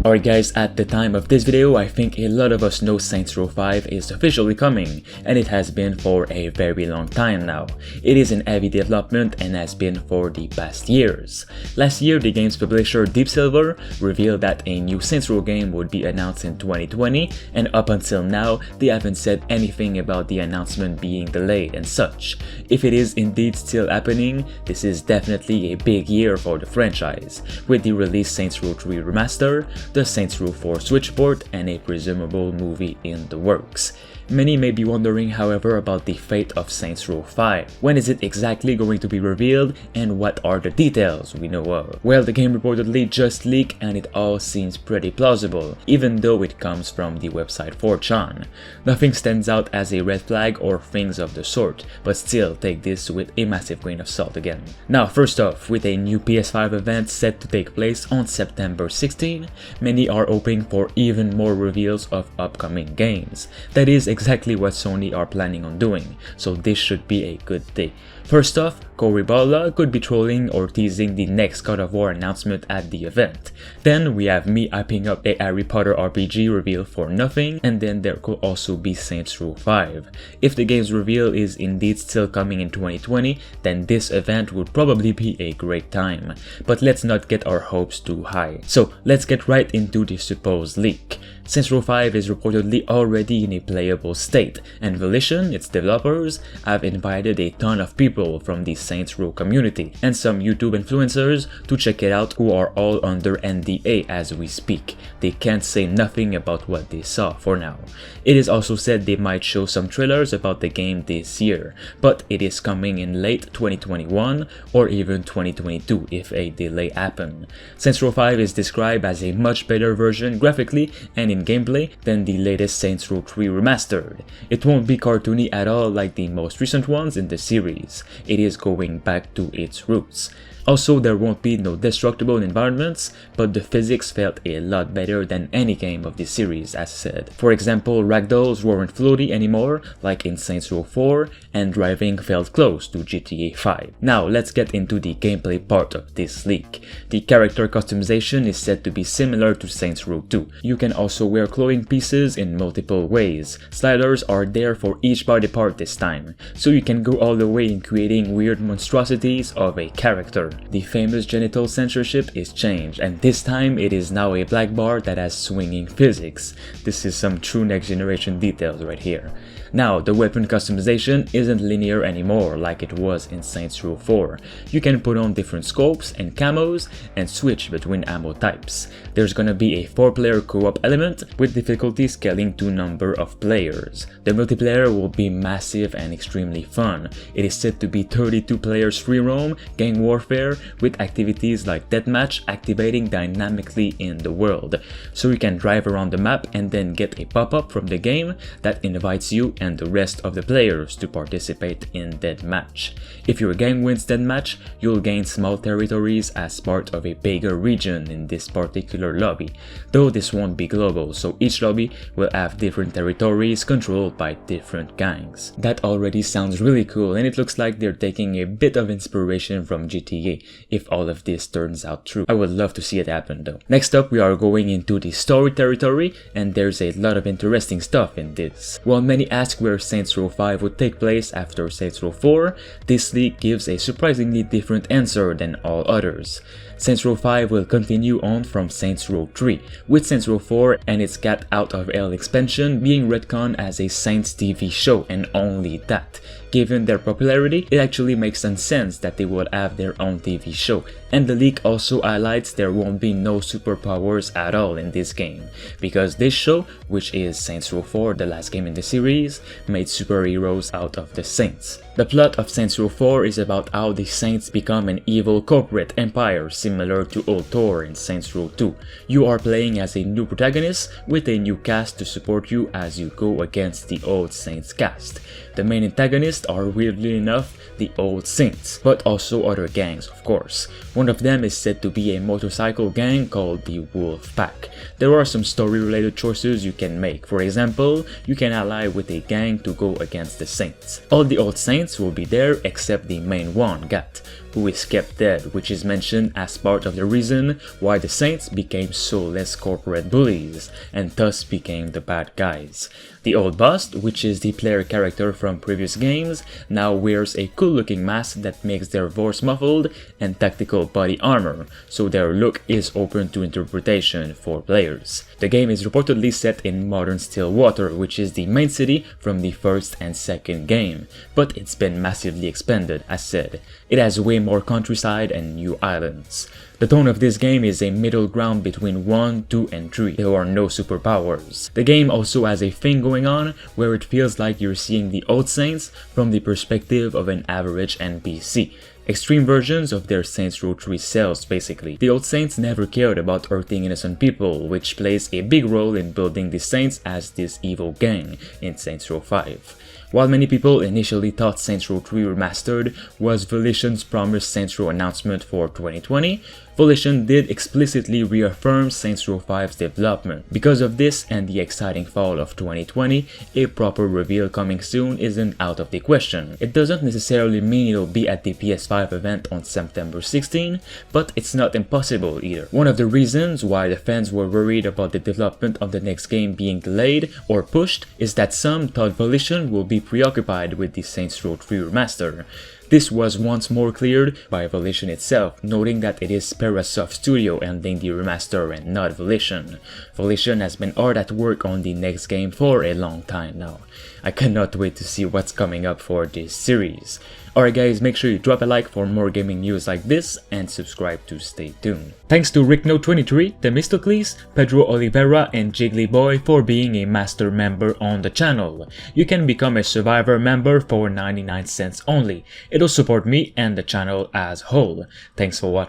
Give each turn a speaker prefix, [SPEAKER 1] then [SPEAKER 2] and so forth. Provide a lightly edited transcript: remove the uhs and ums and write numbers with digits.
[SPEAKER 1] Alright guys, at the time of this video, I think a lot of us know Saints Row 5 is officially coming, and it has been for a very long time now. It is in heavy development and has been for the past years. Last year, the game's publisher Deep Silver revealed that a new Saints Row game would be announced in 2020, and up until now, they haven't said anything about the announcement being delayed and such. If it is indeed still happening, this is definitely a big year for the franchise, with the released Saints Row 3 remaster, the Saints Row 4 Switch port, and a presumable movie in the works. Many may be wondering, however, about the fate of Saints Row 5. When is it exactly going to be revealed, and what are the details we know of? Well, the game reportedly just leaked, and it all seems pretty plausible, even though it comes from the website 4chan. Nothing stands out as a red flag or things of the sort, but still take this with a massive grain of salt again. Now, first off, with a new PS5 event set to take place on September 16, many are hoping for even more reveals of upcoming games. That is exactly what Sony are planning on doing, so this should be a good day. First off, Cory Barlog could be trolling or teasing the next God of War announcement at the event. Then we have me hyping up a Harry Potter RPG reveal for nothing, and then there could also be Saints Row 5. If the game's reveal is indeed still coming in 2020, then this event would probably be a great time. But let's not get our hopes too high. So let's get right into the supposed leak. Saints Row 5 is reportedly already in a playable state, and Volition, its developers, have invited a ton of people from the Saints Row community and some YouTube influencers to check it out who are all under NDA as we speak. They can't say nothing about what they saw for now. It is also said they might show some trailers about the game this year, but it is coming in late 2021 or even 2022 if a delay happens. Saints Row 5 is described as a much better version graphically and in gameplay than the latest Saints Row 3 remastered. It won't be cartoony at all like the most recent ones in the series. It is going back to its roots. Also, there won't be no destructible environments, but the physics felt a lot better than any game of the series as said. For example, ragdolls weren't floaty anymore like in Saints Row 4, and driving felt close to GTA 5. Now let's get into the gameplay part of this leak. The character customization is said to be similar to Saints Row 2. You can also wear clothing pieces in multiple ways. Sliders are there for each body part this time, so you can go all the way in creating weird monstrosities of a character. The famous genital censorship is changed, and this time it is now a black bar that has swinging physics. This is some true next generation details right here. Now, the weapon customization isn't linear anymore like it was in Saints Row 4. You can put on different scopes and camos and switch between ammo types. There's gonna be a 4-player co-op element with difficulty scaling to number of players. The multiplayer will be massive and extremely fun. It is said to be 32 players free roam, gang warfare, with activities like deathmatch activating dynamically in the world. So you can drive around the map and then get a pop-up from the game that invites you and the rest of the players to participate in deathmatch. If your gang wins deathmatch, you'll gain small territories as part of a bigger region in this particular lobby, though this won't be global, so each lobby will have different territories controlled by different gangs. That already sounds really cool, and it looks like they're taking a bit of inspiration from GTA, if all of this turns out true. I would love to see it happen though. Next up, we are going into the story territory, and there's a lot of interesting stuff in this. While many ask where Saints Row 5 would take place after Saints Row 4, this leak gives a surprisingly different answer than all others. Saints Row 5 will continue on from Saints Row 3, with Saints Row 4 and its Gat Out of Hell expansion being retconned as a Saints TV show, and only that. Given their popularity, it actually makes some sense that they would have their own TV show, and the leak also highlights there won't be no superpowers at all in this game, because this show, which is Saints Row 4, the last game in the series, made superheroes out of the Saints. The plot of Saints Row 4 is about how the Saints become an evil corporate empire similar to Old Tor in Saints Row 2. You are playing as a new protagonist with a new cast to support you as you go against the old Saints cast. The main antagonists are weirdly enough the old Saints, but also other gangs of course. One of them is said to be a motorcycle gang called the Wolf Pack. There are some story related choices you can make. For example, you can ally with a gang to go against the Saints. All the old Saints saints will be there except the main one, Gat, who is kept dead, which is mentioned as part of the reason why the saints became soulless corporate bullies, and thus became the bad guys. The old boss, which is the player character from previous games, now wears a cool looking mask that makes their voice muffled and tactical body armor, so their look is open to interpretation for players. The game is reportedly set in modern Stillwater, which is the main city from the first and second game, but it's been massively expanded, as said. It has way more countryside and new islands. The tone of this game is a middle ground between 1, 2 and 3. There are no superpowers. The game also has a thing going on where it feels like you're seeing the old Saints from the perspective of an average NPC. Extreme versions of their Saints Row 3 selves, basically. The old Saints never cared about hurting innocent people, which plays a big role in building the Saints as this evil gang in Saints Row 5. While many people initially thought Saints Row 3 Remastered was Volition's promised Saints Row announcement for 2020, Volition did explicitly reaffirm Saints Row 5's development. Because of this and the exciting fall of 2020, a proper reveal coming soon isn't out of the question. It doesn't necessarily mean it'll be at the PS5 event on September 16, but it's not impossible either. One of the reasons why the fans were worried about the development of the next game being delayed or pushed is that some thought Volition will be preoccupied with the Saints Row 3 Remaster. This was once more cleared by Volition itself, noting that it is Parasoft Studio handling the remaster and not Volition. Volition has been hard at work on the next game for a long time now. I cannot wait to see what's coming up for this series. Alright guys, make sure you drop a like for more gaming news like this and subscribe to stay tuned. Thanks to Rickno23, Themistocles, Pedro Oliveira and Jiggly Boy for being a master member on the channel. You can become a Survivor member for 99 cents only. It'll support me and the channel as whole. Thanks for watching.